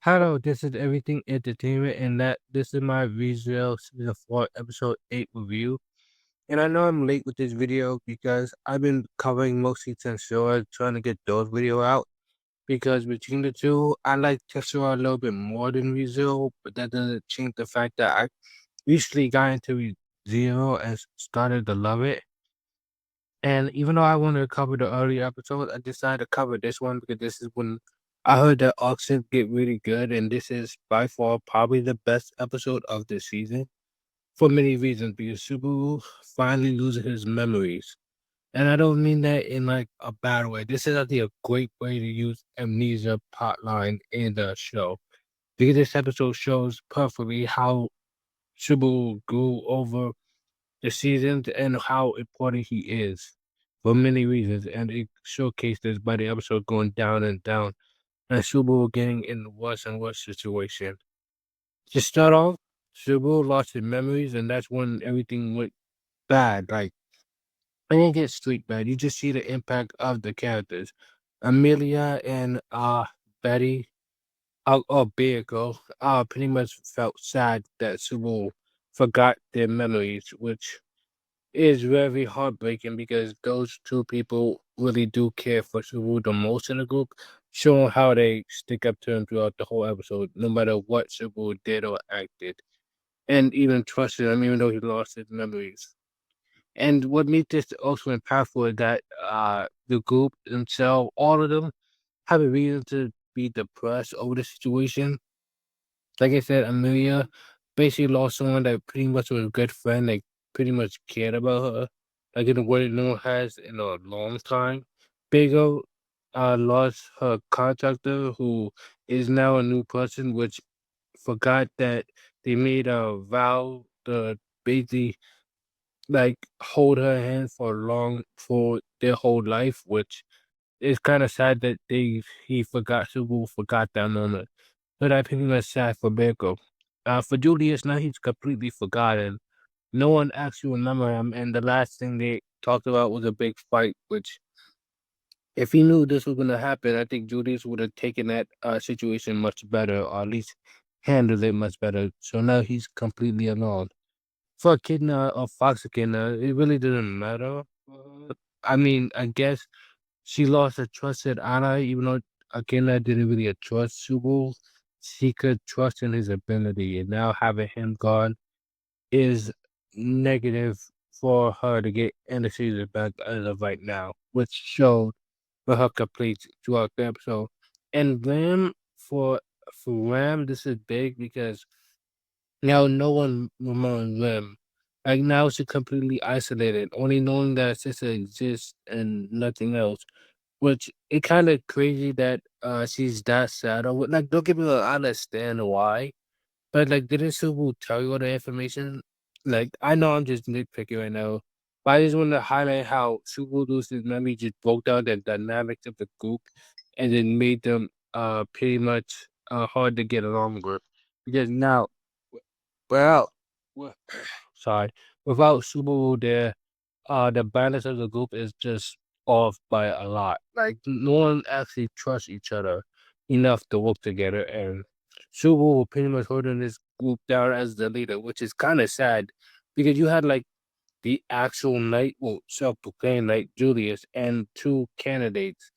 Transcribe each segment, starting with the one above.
Hello, this is Everything Entertainment, and this is my Visual Season 4 Episode 8 review. And I know I'm late with this video because I've been covering mostly Tensora, trying to get those video out. Because between the two, I like Tensora a little bit more than Visual, but that doesn't change the fact that I recently got into Zero and started to love it. And even though I wanted to cover the earlier episode, I decided to cover this one because this is when I heard that auctions get really good, and this is by far probably the best episode of the season for many reasons. Because Subaru finally loses his memories, and I don't mean that in like a bad way. This is actually a great way to use amnesia plotline in the show because this episode shows perfectly how Subaru grew over the seasons and how important he is for many reasons. And it showcases by the episode going down and down, and Subaru getting in worse and worse situation. To start off, Subaru lost his memories, and that's when everything went bad. Like, I didn't get straight bad. You just see the impact of the characters. Amelia and Betty, Beagle, pretty much felt sad that Subaru forgot their memories, which is very heartbreaking because those two people really do care for Subaru the most in the group, showing how they stick up to him throughout the whole episode, no matter what Subaru did or acted, and even trusted him even though he lost his memories. And what made this also impactful is that the group themselves, all of them, have a reason to be depressed over the situation. Like I said, Amelia basically lost someone that pretty much was a good friend, like pretty much cared about her, like in a way no one has in a long time. Bigo lost her contractor who is now a new person, which forgot that they made a vow to basically like hold her hand for their whole life, which is kind of sad that he forgot Subaru forgot that moment. But I pretty much sad for Baker. For Julius, now he's completely forgotten. No one actually remember him, and the last thing they talked about was a big fight. Which, if he knew this was going to happen, I think Julius would have taken that situation much better, or at least handled it much better. So now he's completely alone. For Echidna or Fox Echidna, it really doesn't matter. I mean, I guess she lost her trust in Anna, even though Echidna didn't really trust Subaru. She could trust in his ability, and now having him gone is negative for her to get in the season back as of right now, which showed for her complete throughout the episode. And Ram for Ram, this is big because now no one remembers them. Like now she's completely isolated, only knowing that her sister exists and nothing else. Which it kind of crazy that she's that sad. Or like don't get me wrong, I understand why, but like didn't Subu tell you all the information? Like I know I'm just nitpicking right now, but I just want to highlight how Subu loses memory just broke down the dynamics of the group, and then made them pretty much hard to get along with because now well, well sorry. Without Subaru there, the balance of the group is just off by a lot. Like no one actually trusts each other enough to work together, and Subaru will pretty much holding this group down as the leader, which is kind of sad because you had like the actual knight, well, self-proclaimed knight Julius, and two candidates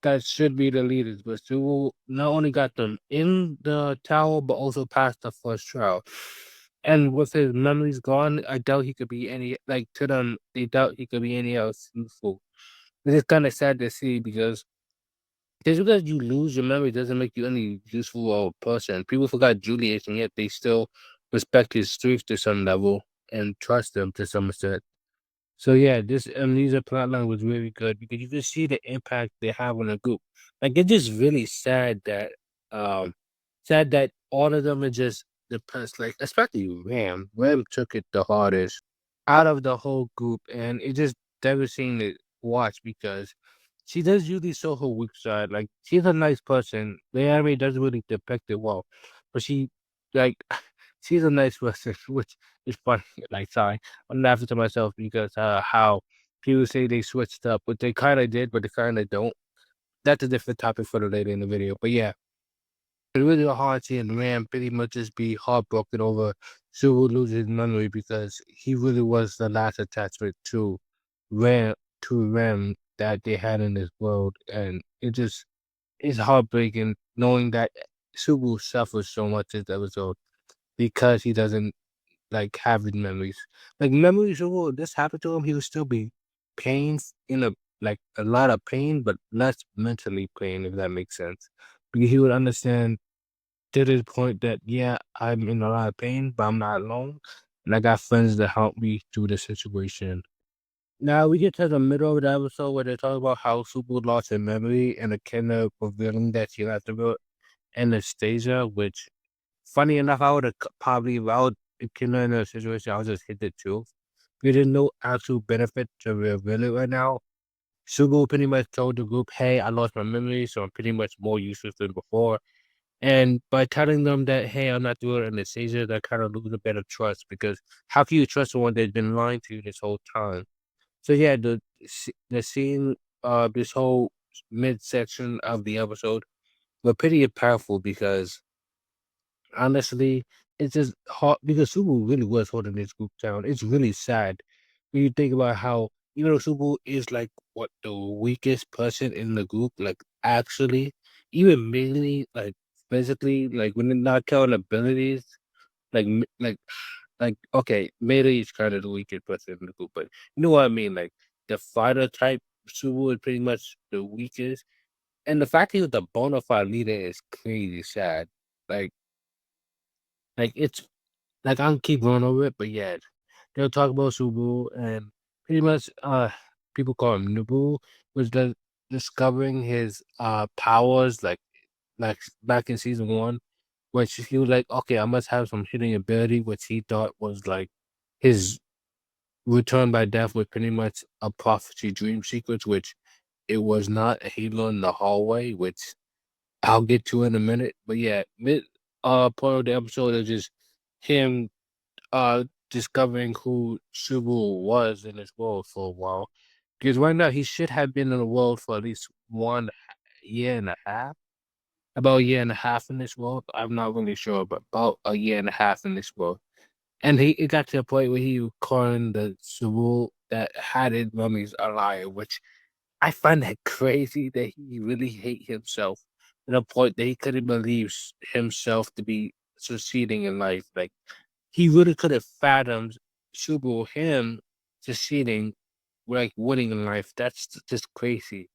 that should be the leaders, but Sewell not only got them in the tower, but also passed the first trial. And with his memories gone, I doubt he could be any like to them. They doubt he could be any else useful. This is kind of sad to see because just because you lose your memory doesn't make you any useful of a person. People forgot Julius, and yet they still respect his strength to some level and trust him to some extent. So yeah, this Amnesia plotline was really good because you can see the impact they have on the group. Like it's just really um sad that all of them are just depressed. Like especially Ram. Ram took it the hardest out of the whole group, and it just devastating to watch because she does usually show her weak side. Like she's a nice person. The anime doesn't really depict it well, but like she's a nice person, which is funny. Like sorry, I'm laughing to myself because how people say they switched up, but they kind of did, but they kind of don't. That's a different topic for the later in the video. But yeah, It's really hard seeing Ram pretty much just be heartbroken over Subaru losing his memory because he really was the last attachment Ram Ram that they had in this world, and it's heartbreaking knowing that Subaru suffers so much this episode because he doesn't like having memories. Like memories of this happened to him, he would still be pain in a lot of pain, but less mentally pain, if that makes sense. Because he would understand to this point that yeah, I'm in a lot of pain, but I'm not alone. And I got friends that help me through the situation. Now we get to the middle of the episode where they talk about how Super lost her memory and the killer revealing that she left about Anastasia, which funny enough, I would have probably if I would if killer in a situation, I would just hit the truth. We didn't know actual benefit to reveal it right now. Sugo pretty much told the group, hey, I lost my memory, so I'm pretty much more useless than before. And by telling them that, hey, I'm not doing Anastasia, that kind of lose a bit of trust because how can you trust someone that's been lying to you this whole time? So yeah, the scene, this whole midsection of the episode were pretty powerful because honestly, it's just hard because Subaru really was holding this group down. It's really sad when you think about how even though Subaru is like what the weakest person in the group, like actually, even mainly like physically, like when they're not counting abilities, like like okay, Melee is kind of the weakest person in the group, but you know what I mean? Like the fighter type Subaru is pretty much the weakest. And the fact he was the bona fide leader is crazy sad. Like it's like I'll keep going over it, but yeah, they'll talk about Subaru and pretty much people call him Nubu was discovering his powers like back in season one, which he was like, okay, I must have some hidden ability, which he thought was like his return by death was pretty much a prophecy dream sequence, which it was not. He learned the hallway, which I'll get to in a minute. But yeah, mid part of the episode is just him discovering who Subaru was in this world for a while. Because right now he should have been in the world for at least 1 year and a half. About a year and a half in this world. I'm not really sure, but about a year and a half in this world. And it got to a point where he was calling the Subaru that had his mummies a liar, which I find that crazy that he really hate himself to the point that he couldn't believe himself to be succeeding in life. Like he really could have fathomed Subaru him succeeding, like winning in life. That's just crazy.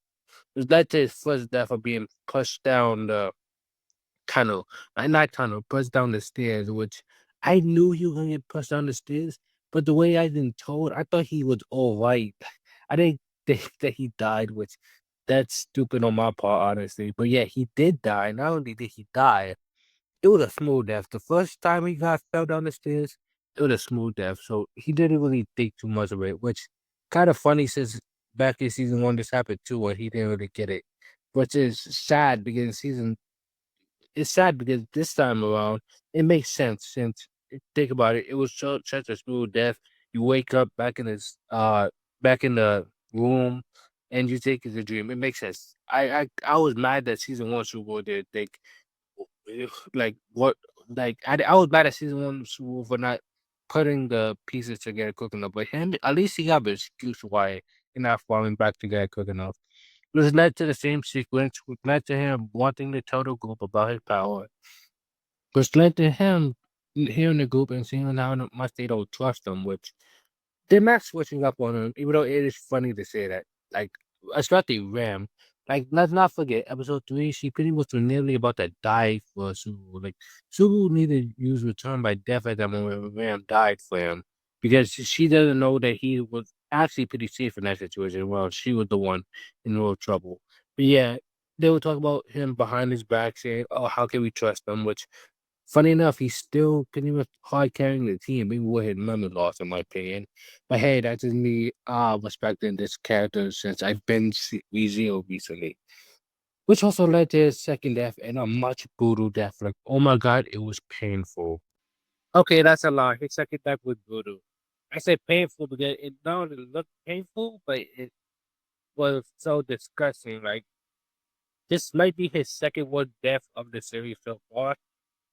It led to his first death of being pushed down the tunnel, not tunnel, pushed down the stairs, which I knew he was gonna get pushed down the stairs, but the way I been told, I thought he was all right. I didn't think that he died, which that's stupid on my part, honestly. But yeah, he did die. Not only did he die, it was a smooth death. The first time he got fell down the stairs, it was a smooth death. So he didn't really think too much of it, which kind of funny since back in season one this happened too, where he didn't really get it. Which is sad because season it's sad because this time around it makes sense since think about it, it was such a smooth death. You wake up back in the room and you think it's a dream. It makes sense. I was mad that season one Super Bowl did think like what I was mad at season one Super Bowl for not putting the pieces together quick enough. But him at least he got an excuse why he not falling back together quick enough. Which led to the same sequence, which led to him wanting to tell the group about his power, which led to him hearing the group and seeing how much they don't trust him, which they're not switching up on him, even though it is funny to say that. Like, especially Ram. Like, let's not forget, episode 3, she pretty much was nearly about to die for Subaru. Like, Subaru needed to use Return by Death at that moment when Ram died for him. Because she doesn't know that he was actually pretty safe in that situation. Well, she was the one in real trouble. But yeah, they would talk about him behind his back saying, oh, how can we trust him? Which funny enough, he's still pretty much hard carrying the team, even with his memory loss, in my opinion. But hey, that's just me respecting this character since I've been ReZero recently. Which also led to his second death and a much brutal death. Like, oh my god, it was painful. Okay, that's a lie. His second death was brutal. I say painful because it not only looked painful, but it was so disgusting. Like This might be his second worst death of the series so far.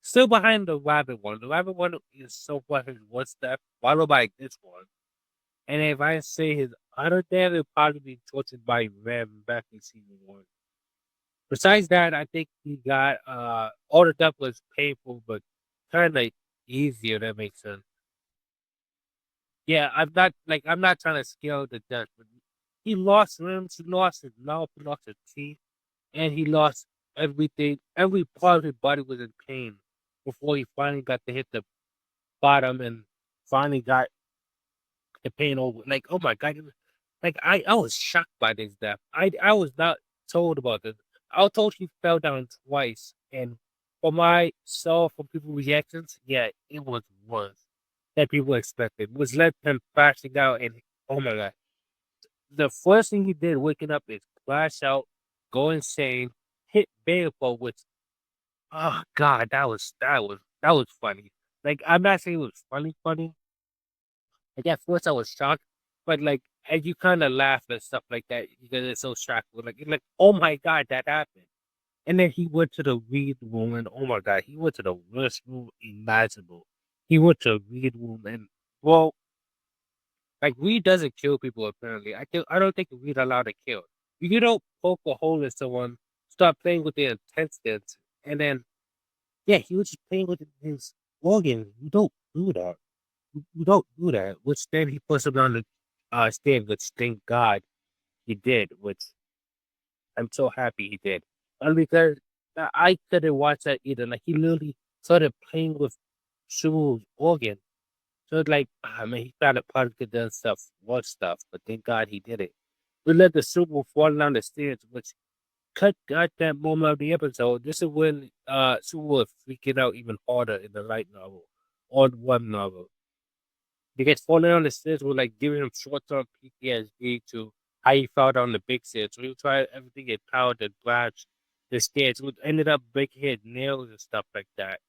Still behind the rabbit one. The rabbit one is so far his worst death, followed by this one. And if I say his other death, it'll probably be tortured by Ram back in season one. Besides that, I think he got all the stuff was painful, but kind of easier. That makes sense. Yeah, I'm not trying to scale the death, but he lost limbs, he lost his mouth, he lost his teeth, and he lost everything. Every part of his body was in pain before he finally got to hit the bottom and finally got the pain over. Like, oh my god, like I was shocked by this death. I was not told about this. I was told he fell down twice, and from my saw from people's reactions, yeah, it was worse than people expected. It was led him crashing out, and oh my god, the first thing he did waking up is crash out, go insane, hit baseball, which oh god, that was funny. Like I'm not saying it was funny. Like at first I was shocked, but like and you kind of laugh and stuff like that because it's so stressful. Like you're like, oh my god, that happened. And then he went to the read room, and oh my god, he went to the worst room imaginable. He went to read room, and well, like weed doesn't kill people apparently. I don't think weed allowed to kill. You don't poke a hole in someone, start playing with their intestines, and then yeah, he was just playing with his organs. You don't do that. You don't do that. Which then he puts him on the stand, which thank God he did, which I'm so happy he did. And because I couldn't watch that either. Like he literally started playing with Subaru's organ. So it's like, I mean, he found it probably could done stuff, worse stuff, but thank God he did it. We let the Subaru fall down the stairs, which cut that moment of the episode. This is when Subaru was freaking out even harder in the light novel or the web novel. Because falling on the stairs was like giving him short-term PTSD to how he fell down the big stairs. So he tried everything in power to grab the stairs, which ended up breaking his nails and stuff like that.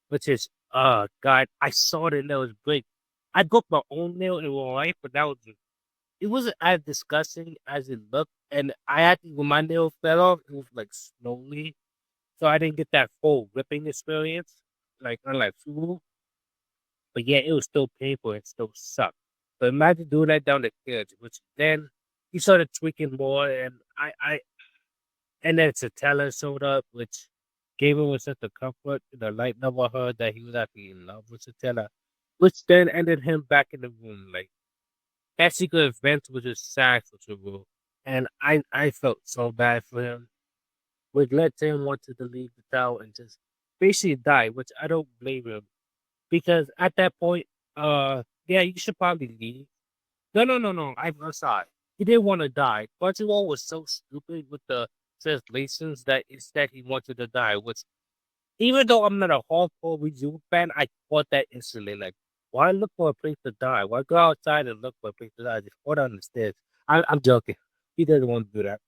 Which is, God, I saw the nails break. I broke my own nail in real life, but that was it wasn't as disgusting as it looked. And I actually, when my nail fell off, it was like slowly, so I didn't get that full ripping experience, like unlike Fubu. But yeah, it was still painful and still sucked. But imagine doing that down the kids, which then he started tweaking more, and and then Satella showed up, which gave him a sense of comfort. The light never heard that he was actually in love with Satella, which then ended him back in the room. Like that secret event was just sad for Saru, and I felt so bad for him. Which led to him wanting to leave the town and just basically die, which I don't blame him because at that point, yeah, you should probably leave. No. I'm sorry. He didn't want to die. Crunchyroll was so stupid with the translations that instead he wanted to die. Which, even though I'm not a hardcore Resume fan, I thought that instantly. Like, why look for a place to die? Why go outside and look for a place to die? Just fall down the stairs. I'm joking. He doesn't want to do that.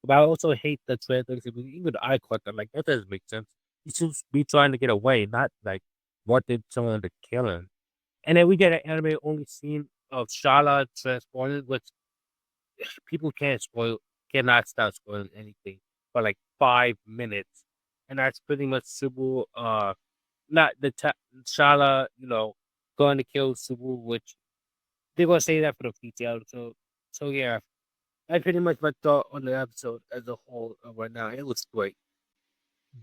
But I also hate the translation. Even I caught that. Like, that doesn't make sense. He should be trying to get away, not like wanted someone to kill him. And then we get an anime only scene of Shala transforming, which people cannot stop spoiling anything for like 5 minutes. And that's pretty much Subaru, not the Shala, going to kill Subaru, which they're going to say that for the future. So yeah, that's pretty much my thought on the episode as a whole right now. It was great.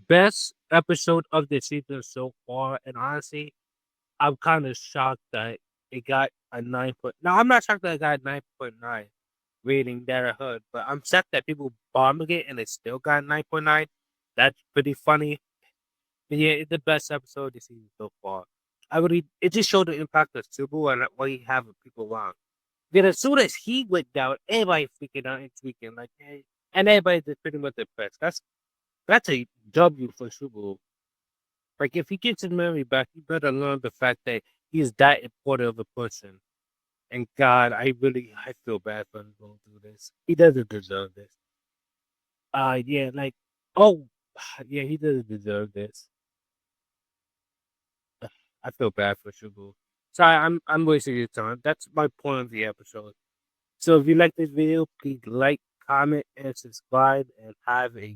Best episode of the season so far, and honestly, I'm kind of shocked that it got a 9 point. Now, I'm not shocked that it got a 9.9 rating that I heard, but I'm sad that people bombing it and it still got 9.9. That's pretty funny. But yeah, it's the best episode this season so far. It just showed the impact of Subaru and what he have with people around. Then as soon as he went down, everybody freaking out and tweaking like, hey, and everybody just pretty much depressed. That's a W for Subaru. Like if he gets his memory back, he better learn the fact that he's that important of a person. And God, I feel bad for him going through this. He doesn't deserve this. Yeah, like, oh, yeah, he doesn't deserve this. I feel bad for Shubu. Sorry, I'm wasting your time. That's my point of the episode. So if you like this video, please like, comment, and subscribe, and have a